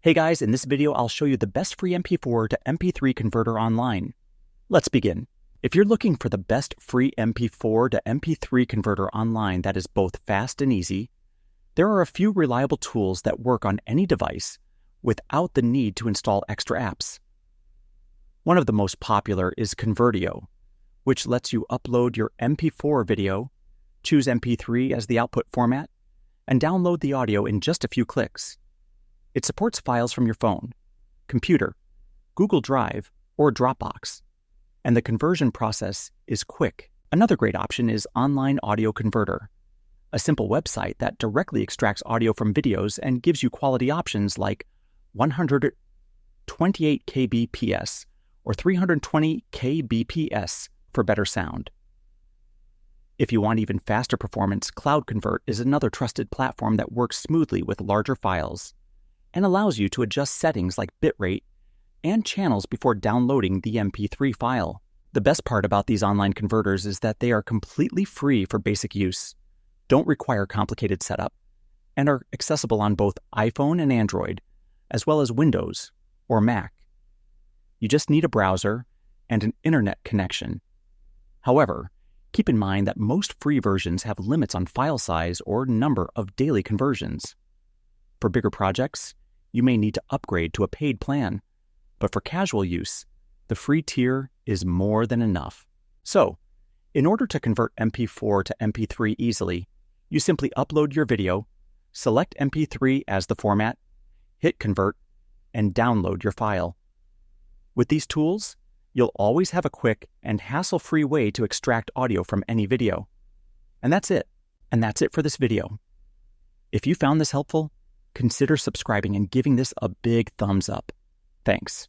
Hey guys, in this video I'll show you the best free MP4 to MP3 converter online. Let's begin. If you're looking for the best free MP4 to MP3 converter online that is both fast and easy, there are a few reliable tools that work on any device without the need to install extra apps. One of the most popular is Convertio, which lets you upload your MP4 video, choose MP3 as the output format, and download the audio in just a few clicks. It supports files from your phone, computer, Google Drive, or Dropbox, and the conversion process is quick. Another great option is Online Audio Converter, a simple website that directly extracts audio from videos and gives you quality options like 128 kbps or 320 kbps for better sound. If you want even faster performance, CloudConvert is another trusted platform that works smoothly with larger files and allows you to adjust settings like bitrate and channels before downloading the MP3 file. The best part about these online converters is that they are completely free for basic use, don't require complicated setup, and are accessible on both iPhone and Android, as well as Windows or Mac. You just need a browser and an internet connection. However, keep in mind that most free versions have limits on file size or number of daily conversions. For bigger projects, you may need to upgrade to a paid plan, but for casual use, the free tier is more than enough. So, in order to convert MP4 to MP3 easily, you simply upload your video, select MP3 as the format, hit convert, and download your file. With these tools, you'll always have a quick and hassle-free way to extract audio from any video. And that's it. And that's it for this video. If you found this helpful, consider subscribing and giving this a big thumbs up. Thanks.